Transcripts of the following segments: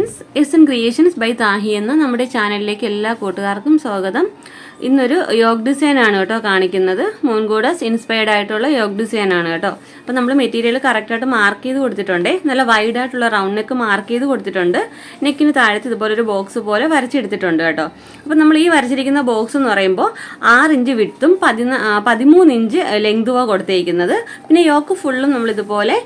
Friends, S N creations by Tahi എന്ന നമ്മുടെ ചാനലിലേക്ക് എല്ലാ കൂട്ടുകാർക്കും സ്വാഗതം. ഇന്നൊരു യോഗ് ഡിസൈൻ ആണ് കേട്ടോ കാണിക്കുന്നത്. മോൺഗോഡസ് ഇൻസ്പയർഡ് ആയിട്ടുള്ള യോഗ് ഡിസൈൻ ആണ് കേട്ടോ. അപ്പോൾ നമ്മൾ മെറ്റീരിയൽ കറക്റ്റായിട്ട് മാർക്ക് ചെയ്ത് കൊടുത്തിട്ടുണ്ട്. നല്ല വൈഡ് ആയിട്ടുള്ള റൗണ്ട് നെക്ക് മാർക്ക് ചെയ്ത് കൊടുത്തിട്ടുണ്ട്. നെക്കിന് താഴത്ത് ഇതുപോലെ ഒരു ബോക്സ് പോലെ വരച്ചെടുത്തിട്ടുണ്ട് കേട്ടോ. അപ്പോൾ നമ്മൾ ഈ വരച്ചിരിക്കുന്ന ബോക്സ് എന്ന് പറയുമ്പോൾ 6 ഇഞ്ച് വിഡ്ത്തും 13 ഇഞ്ച് ലെങ്തുവാ കൊടുത്തേക്കുന്നത്. പിന്നെ യോക്ക് ഫുള്ളും നമ്മളിതുപോലെ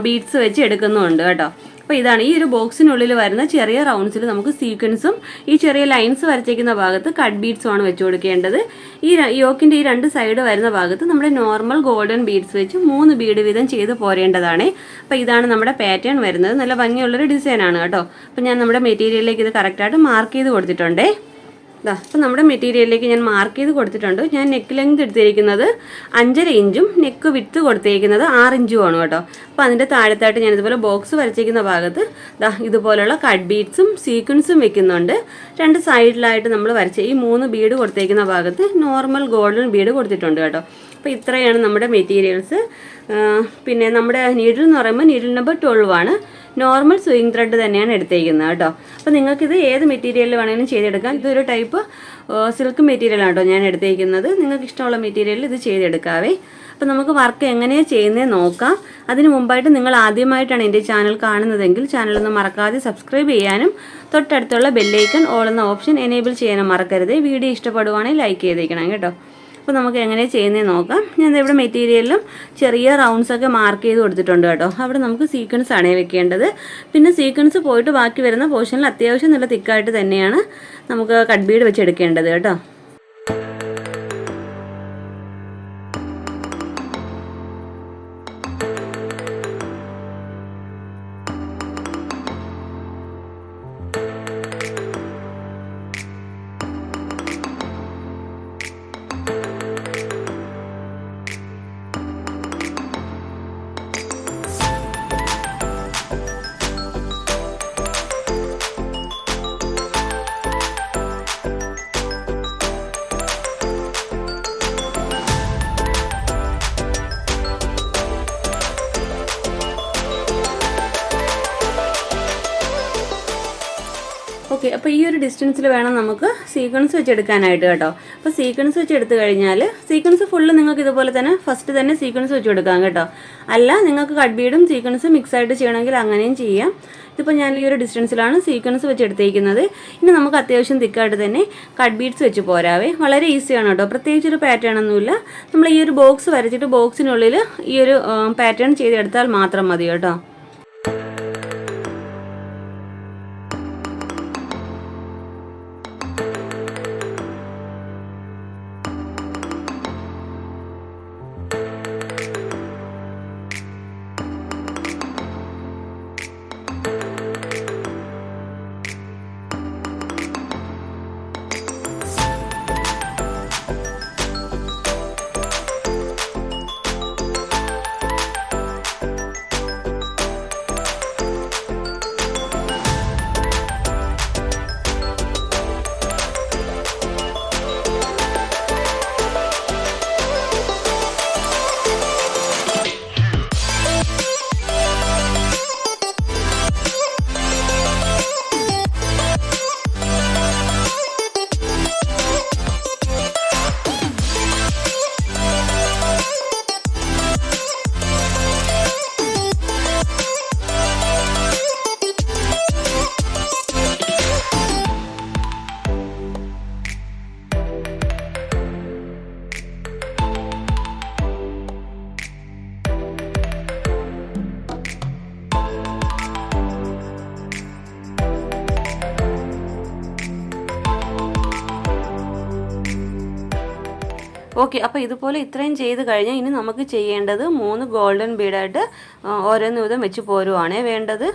ബീഡ്സ് വെച്ച് എടുക്കുന്നുണ്ട് കേട്ടോ. അപ്പോൾ ഇതാണ് ഈ ഒരു ബോക്സിനുള്ളിൽ വരുന്ന ചെറിയ റൗണ്ട്സിൽ നമുക്ക് സീക്വൻസും ഈ ചെറിയ ലൈൻസ് വരച്ചേക്കുന്ന ഭാഗത്ത് കട്ട് ബീഡ്സും ആണ് വെച്ച് കൊടുക്കേണ്ടത്. ഈ യോക്കിൻ്റെ ഈ 2 സൈഡ് വരുന്ന ഭാഗത്ത് നമ്മുടെ നോർമൽ ഗോൾഡൻ ബീഡ്സ് വെച്ച് 3 ബീഡ് വീതം ചെയ്ത് പോരേണ്ടതാണ്. അപ്പോൾ ഇതാണ് നമ്മുടെ പാറ്റേൺ വരുന്നത്. നല്ല ഭംഗിയുള്ളൊരു ഡിസൈനാണ് കേട്ടോ. അപ്പോൾ ഞാൻ നമ്മുടെ മെറ്റീരിയലിലേക്ക് ഇത് കറക്റ്റായിട്ട് മാർക്ക് ചെയ്ത് കൊടുത്തിട്ടുണ്ടേ. അപ്പോൾ നമ്മുടെ മെറ്റീരിയലിലേക്ക് ഞാൻ മാർക്ക് ചെയ്ത് കൊടുത്തിട്ടുണ്ട്. ഞാൻ നെക്ക് ലെങ്ത് എടുത്തിരിക്കുന്നത് 5.5 ഇഞ്ചും നെക്ക് വിഡ്ത്ത് കൊടുത്തിരിക്കുന്നത് 6 ഇഞ്ചുമാണ് കേട്ടോ. അപ്പോൾ അതിൻ്റെ താഴത്തായിട്ട് ഞാൻ ഇതുപോലെ ബോക്സ് വരച്ചിരിക്കുന്ന ഭാഗത്ത് ഇതുപോലുള്ള കട്ട് ബീഡ്സും സീക്വൻസും വെക്കുന്നുണ്ട്. 2 സൈഡിലായിട്ട് നമ്മൾ വരച്ച ഈ 3 ബീഡ് കൊടുത്തിരിക്കുന്ന ഭാഗത്ത് നോർമൽ ഗോൾഡൻ ബീഡ് കൊടുത്തിട്ടുണ്ട് കേട്ടോ. അപ്പോൾ ഇത്രയാണ് നമ്മുടെ മെറ്റീരിയൽസ്. പിന്നെ നമ്മുടെ നീഡിൽ എന്ന് പറയുമ്പോൾ നീഡിൽ നമ്പർ 12 ആണ്. നോർമൽ സ്വിങ് ത്രെഡ് തന്നെയാണ് എടുത്തേക്കുന്നത് കേട്ടോ. അപ്പോൾ നിങ്ങൾക്കിത് ഏത് മെറ്റീരിയലിൽ വേണമെങ്കിലും ചെയ്തെടുക്കാം. ഇതൊരു ടൈപ്പ് സിൽക്ക് മെറ്റീരിയലാണ് കേട്ടോ ഞാൻ എടുത്തേക്കുന്നത്. നിങ്ങൾക്ക് ഇഷ്ടമുള്ള മെറ്റീരിയലിൽ ഇത് ചെയ്തെടുക്കാവേ. അപ്പോൾ നമുക്ക് വർക്ക് എങ്ങനെയാണ് ചെയ്യുന്നത് നോക്കാം. അതിന് മുമ്പായിട്ട് നിങ്ങൾ ആദ്യമായിട്ടാണ് എൻ്റെ ചാനൽ കാണുന്നതെങ്കിൽ ചാനലൊന്ന് മറക്കാതെ സബ്സ്ക്രൈബ് ചെയ്യാനും തൊട്ടടുത്തുള്ള ബെല്ലൈക്കൺ ഓൾ എന്ന ഓപ്ഷൻ എനേബിൾ ചെയ്യാനും മറക്കരുത്. വീഡിയോ ഇഷ്ടപ്പെടുവാണെങ്കിൽ ലൈക്ക് ചെയ്തേക്കണം കേട്ടോ. അപ്പോൾ നമുക്ക് എങ്ങനെ ചെയ്യുന്നത് നോക്കാം. ഞാൻ ഇവിടെ മെറ്റീരിയലിലും ചെറിയ റൗണ്ട്സൊക്കെ മാർക്ക് ചെയ്ത് കൊടുത്തിട്ടുണ്ട് കേട്ടോ. അവിടെ നമുക്ക് സീക്വൻസ് ആണ് വെക്കേണ്ടത്. പിന്നെ സീക്വൻസ് പോയിട്ട് ബാക്കി വരുന്ന പോർഷനിൽ അത്യാവശ്യം നല്ല തിക്കായിട്ട് തന്നെയാണ് നമുക്ക് കട്ട് ബീഡ് വെച്ചെടുക്കേണ്ടത് കേട്ടോ. ഓക്കെ, അപ്പോൾ ഈ ഒരു ഡിസ്റ്റൻസിൽ വേണം നമുക്ക് സീക്വൻസ് വെച്ചെടുക്കാനായിട്ട് കേട്ടോ. അപ്പോൾ സീക്വൻസ് വെച്ച് എടുത്തു കഴിഞ്ഞാൽ സീക്വൻസ് ഫുള്ള് നിങ്ങൾക്ക് ഇതുപോലെ തന്നെ ഫസ്റ്റ് തന്നെ സീക്വൻസ് വെച്ച് കൊടുക്കാം കേട്ടോ. അല്ല നിങ്ങൾക്ക് കട്ട് ബീഡും സീക്വൻസും മിക്സ് ആയിട്ട് ചെയ്യണമെങ്കിൽ അങ്ങനെയും ചെയ്യാം. ഇതിപ്പോൾ ഞാൻ ഈ ഒരു ഡിസ്റ്റൻസിലാണ് സീക്വൻസ് വെച്ച് എടുത്തേക്കുന്നത്. ഇനി നമുക്ക് അത്യാവശ്യം തിക്കായിട്ട് തന്നെ കട്ട് ബീഡ്സ് വെച്ച് പോരാവേ. വളരെ ഈസിയാണ് കേട്ടോ. പ്രത്യേകിച്ചൊരു പാറ്റേൺ ഒന്നുമില്ല. നമ്മൾ ഈ ഒരു ബോക്സ് വരച്ചിട്ട് ബോക്സിനുള്ളിൽ ഈ ഒരു പാറ്റേൺ ചെയ്തെടുത്താൽ മാത്രം മതി കേട്ടോ. ഓക്കെ, അപ്പോൾ ഇതുപോലെ ഇത്രയും ചെയ്ത് കഴിഞ്ഞാൽ ഇനി നമുക്ക് ചെയ്യേണ്ടത് 3 ഗോൾഡൻ ബീഡായിട്ട് ഓരോന്ന് വീതം വെച്ച് പോരുവാണേ വേണ്ടത്.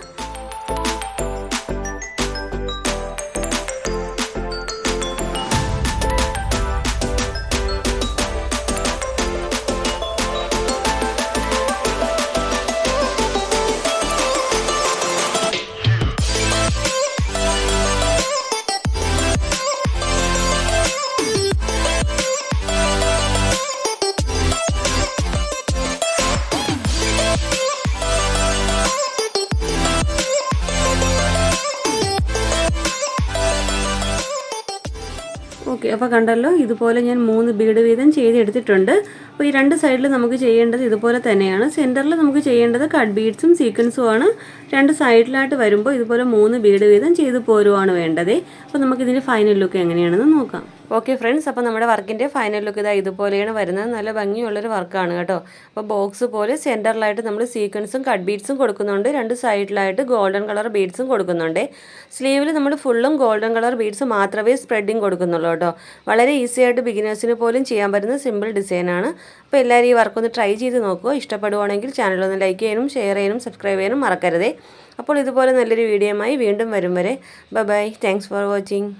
ഓക്കെ, അപ്പോൾ കണ്ടല്ലോ, ഇതുപോലെ ഞാൻ 3 ബീഡ് വീതം ചെയ്തെടുത്തിട്ടുണ്ട്. അപ്പോൾ ഈ 2 സൈഡിൽ നമുക്ക് ചെയ്യേണ്ടത് ഇതുപോലെ തന്നെയാണ്. സെൻറ്ററിൽ നമുക്ക് ചെയ്യേണ്ടത് കട്ട് ബീഡ്സും സീക്വൻസും ആണ്. 2 സൈഡിലായിട്ട് വരുമ്പോൾ ഇതുപോലെ 3 ബീഡ് വീതം ചെയ്ത് പോരുവാണ് വേണ്ടത്. അപ്പോൾ നമുക്കിതിൻ്റെ ഫൈനൽ ലുക്ക് എങ്ങനെയാണെന്ന് നോക്കാം. ഓക്കെ ഫ്രണ്ട്സ്, അപ്പോൾ നമ്മുടെ വർക്കിൻ്റെ ഫൈനൽ ലുക്ക് ഇതാ ഇതുപോലെയാണ് വരുന്നത്. നല്ല ഭംഗിയുള്ളൊരു വർക്കാണ് കേട്ടോ. അപ്പോൾ ബോക്സ് പോലെ സെൻറ്ററിലായിട്ട് നമ്മൾ സീക്വൻസും കട്ട് ബീഡ്സും കൊടുക്കുന്നുണ്ട്. 2 സൈഡിലായിട്ട് ഗോൾഡൻ കളർ ബീഡ്സും കൊടുക്കുന്നുണ്ട്. സ്ലീവിൽ നമ്മൾ ഫുള്ളും ഗോൾഡൻ കളർ ബീഡ്സ് മാത്രമേ സ്പ്രെഡിങ് കൊടുക്കുന്നുള്ളൂ കേട്ടോ. വളരെ ഈസി ആയിട്ട് ബിഗിനേഴ്സിന് പോലും ചെയ്യാൻ പറ്റുന്ന സിമ്പിൾ ഡിസൈനാണ്. അപ്പോൾ എല്ലാവരും ഈ വർക്കൊന്ന് ട്രൈ ചെയ്ത് നോക്കുക. ഇഷ്ടപ്പെടുവാണെങ്കിൽ ചാനലൊന്ന് ലൈക്ക് ചെയ്യാനും ഷെയർ ചെയ്യാനും സബ്സ്ക്രൈബ് ചെയ്യാനും മറക്കരുതേ. അപ്പോൾ ഇതുപോലെ നല്ലൊരു വീഡിയോയുമായി വീണ്ടും വരും വരെ ബൈ. Thanks for watching.